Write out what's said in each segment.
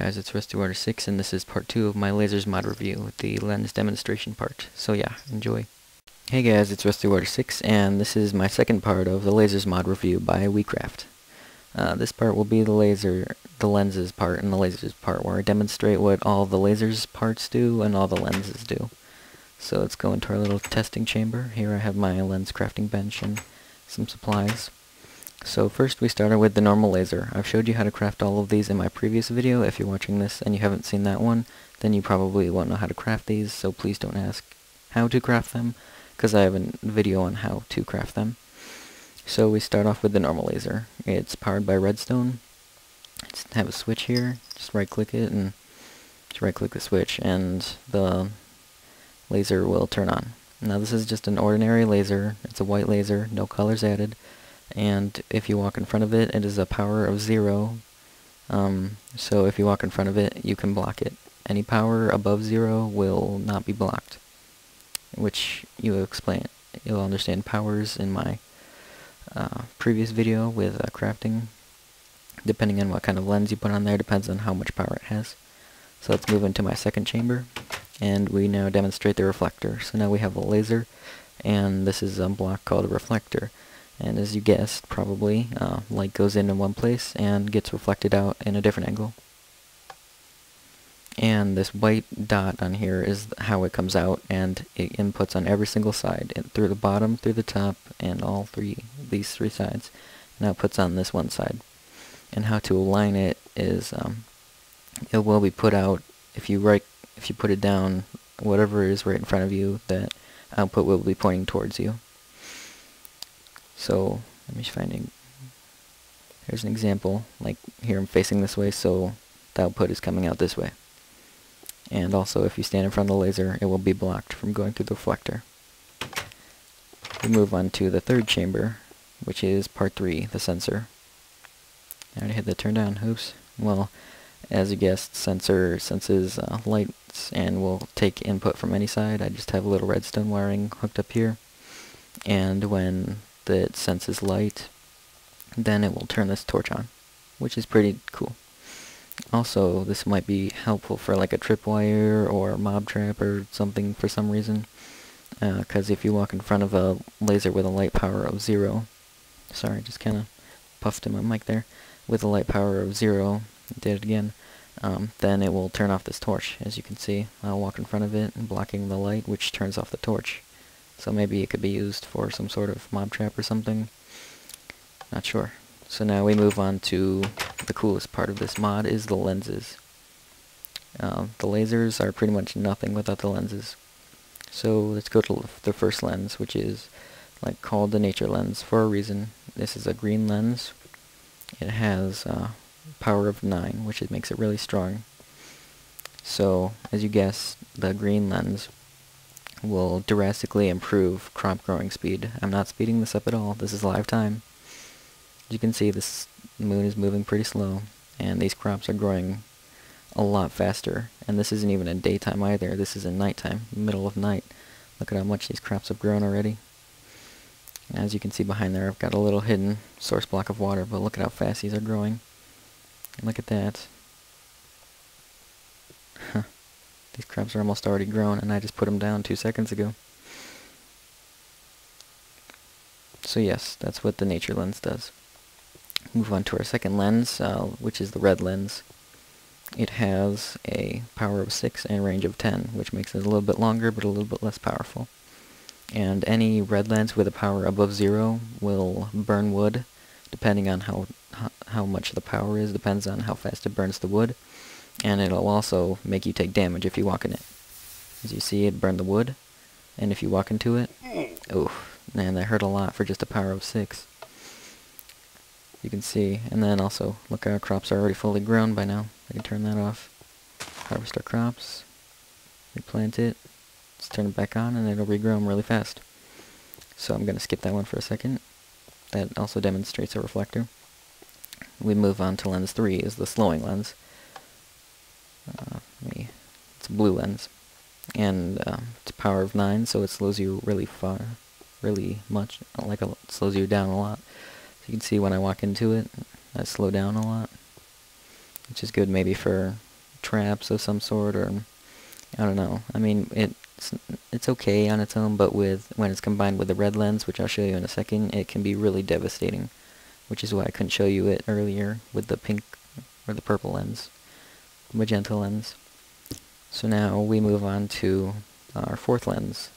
guys, it's RustyWater6 and this is part 2 of my lasers mod review, the lens demonstration part. So yeah, enjoy. Hey guys, it's RustyWater6 and this is my second part of the lasers mod review by WeCraft. This part will be the lenses part and the lasers part, where I demonstrate what all the lasers parts do and all the lenses do. So let's go into our little testing chamber. Here I have my lens crafting bench and some supplies. So first we started with the normal laser. I've showed you how to craft all of these in my previous video. If you're watching this and you haven't seen that one, then you probably won't know how to craft these, so please don't ask how to craft them, because I have a video on how to craft them. So we start off with the normal laser. It's powered by redstone. Just have a switch here, just right click it and just right click the switch and the laser will turn on. Now this is just an ordinary laser. It's a white laser, no colors added. And if you walk in front of it, it is a power of 0. So if you walk in front of it, you can block it. Any power above 0 will not be blocked, which you'll understand powers in my previous video with crafting. Depending on what kind of lens you put on there, depends on how much power it has. So let's move into my second chamber, and we now demonstrate the reflector. So now we have a laser, and this is a block called a reflector. And as you guessed, probably, light goes in one place and gets reflected out in a different angle. And this white dot on here is how it comes out, and it inputs on every single side, through the bottom, through the top, and these three sides. Now it puts on this one side. And how to align it is, it will be put out, if you put it down, whatever is right in front of you, that output will be pointing towards you. So, let me find here's an example. Like, here I'm facing this way, so the output is coming out this way. And also, if you stand in front of the laser, it will be blocked from going through the reflector. We move on to the third chamber, which is part 3, the sensor. I already had that turned on, oops. Well, as you guessed, sensor senses lights and will take input from any side. I just have a little redstone wiring hooked up here. And when it senses light, then it will turn this torch on, which is pretty cool. Also, this might be helpful for like a tripwire or mob trap or something for some reason, because if you walk in front of a laser with a light power of 0, sorry, just kind of puffed in my mic there, with a light power of 0, did it again, then it will turn off this torch. As you can see, I'll walk in front of it and blocking the light, which turns off the torch. So maybe it could be used for some sort of mob trap or something. Not sure. So now we move on to the coolest part of this mod, is the lenses. The lasers are pretty much nothing without the lenses. So let's go to the first lens, which is called the nature lens for a reason. This is a green lens. It has power of 9, which makes it really strong. So as you guessed, the green lens will drastically improve crop growing speed. I'm not speeding this up at all. This is live time. As you can see, this moon is moving pretty slow, and these crops are growing a lot faster. And this isn't even in daytime either. This is in nighttime, middle of night. Look at how much these crops have grown already. As you can see behind there, I've got a little hidden source block of water, but look at how fast these are growing. And look at that. These crops are almost already grown, and I just put them down 2 seconds ago. So yes, that's what the nature lens does. Move on to our second lens, which is the red lens. It has a power of 6 and range of 10, which makes it a little bit longer, but a little bit less powerful. And any red lens with a power above 0 will burn wood, depending on how much the power is, depends on how fast it burns the wood. And it'll also make you take damage if you walk in it. As you see, it burned the wood, and if you walk into it, oh, man, that hurt a lot for just a power of 6. You can see, and then also, look, our crops are already fully grown by now. I can turn that off. Harvest our crops, replant it, let's turn it back on, and it'll regrow them really fast. So I'm going to skip that one for a second. That also demonstrates a reflector. We move on to lens 3, is the slowing lens. It's a blue lens, and it's a power of 9, so it slows you really much, it slows you down a lot. So you can see when I walk into it, I slow down a lot, which is good maybe for traps of some sort, or I don't know. I mean, it's okay on its own, but when it's combined with the red lens, which I'll show you in a second, it can be really devastating, which is why I couldn't show you it earlier with the pink or the purple lens, magenta lens. So now we move on to our fourth lens,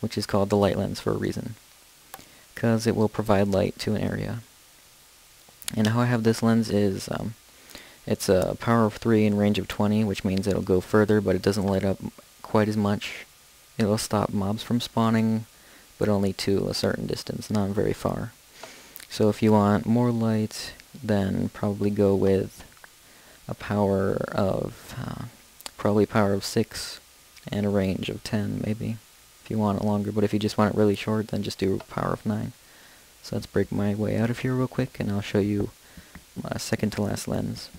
which is called the light lens for a reason, because it will provide light to an area. And how I have this lens is, it's a power of 3 and range of 20, which means it'll go further, but it doesn't light up quite as much. It'll stop mobs from spawning, but only to a certain distance, not very far. So if you want more light, then probably go with a power of, probably power of 6 and a range of 10, maybe, if you want it longer. But if you just want it really short, then just do power of 9. So let's break my way out of here real quick, and I'll show you my second to last lens.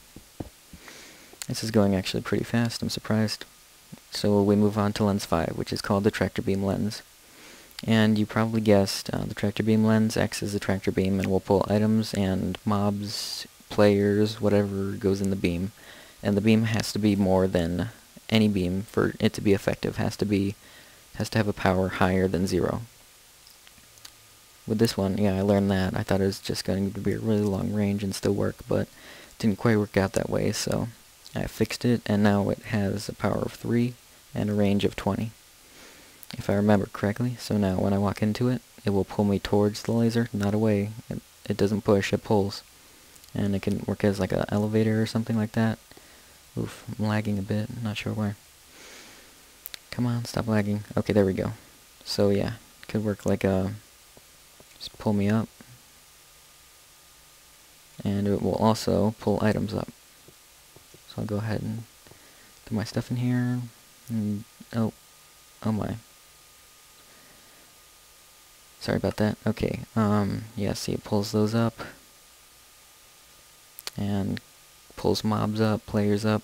This is going actually pretty fast, I'm surprised. So we move on to lens 5, which is called the tractor beam lens. And you probably guessed, the tractor beam lens acts as a tractor beam and will pull items and mobs, players, whatever goes in the beam. And the beam has to be more than any beam for it to be effective. Has to have a power higher than 0. With this one, yeah, I learned that. I thought it was just going to be a really long range and still work, but it didn't quite work out that way, so I fixed it, and now it has a power of 3 and a range of 20, if I remember correctly. So now when I walk into it, it will pull me towards the laser, not away. It doesn't push, it pulls. And it can work as like an elevator or something like that. Oof, I'm lagging a bit, not sure why. Come on, stop lagging. Okay, there we go. So yeah, it could work like a... just pull me up. And it will also pull items up. So I'll go ahead and put my stuff in here. And, oh my. Sorry about that. Okay, yeah, see, it pulls those up. And pulls mobs up, players up.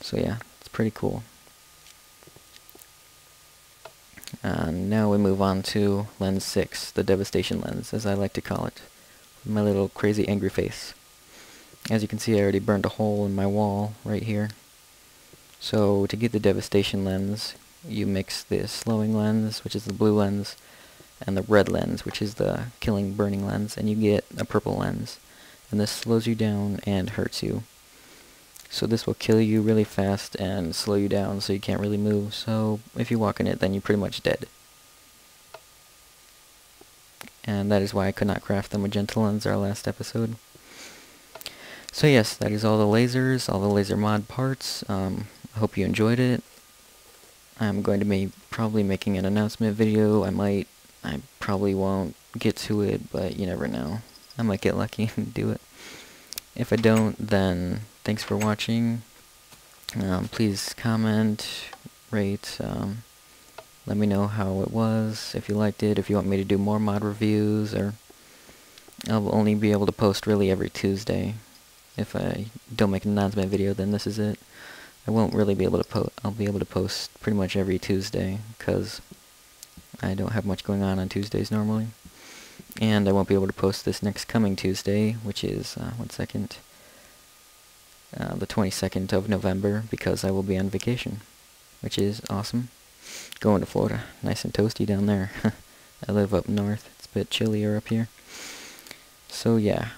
So yeah, it's pretty cool. And now we move on to lens 6, the devastation lens, as I like to call it. With my little crazy angry face. As you can see, I already burned a hole in my wall right here. So to get the devastation lens, you mix the slowing lens, which is the blue lens, and the red lens, which is the killing burning lens, and you get a purple lens. And this slows you down and hurts you. So this will kill you really fast and slow you down so you can't really move. So if you walk in it, then you're pretty much dead. And that is why I could not craft the magenta lens our last episode. So yes, that is all the lasers, all the laser mod parts. I hope you enjoyed it. I'm going to be probably making an announcement video. I probably won't get to it, but you never know. I might get lucky and do it. If I don't, then thanks for watching. Please comment, rate, let me know how it was, if you liked it, if you want me to do more mod reviews, or I'll only be able to post really every Tuesday. If I don't make an announcement video, then this is it. I won't really be able to post. I'll be able to post pretty much every Tuesday, because I don't have much going on Tuesdays normally. And I won't be able to post this next coming Tuesday, which is, the 22nd of November, because I will be on vacation, which is awesome. Going to Florida. Nice and toasty down there. I live up north. It's a bit chillier up here. So yeah,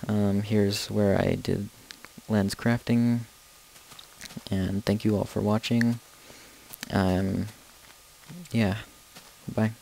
here's where I did lens crafting, and thank you all for watching. Yeah, bye.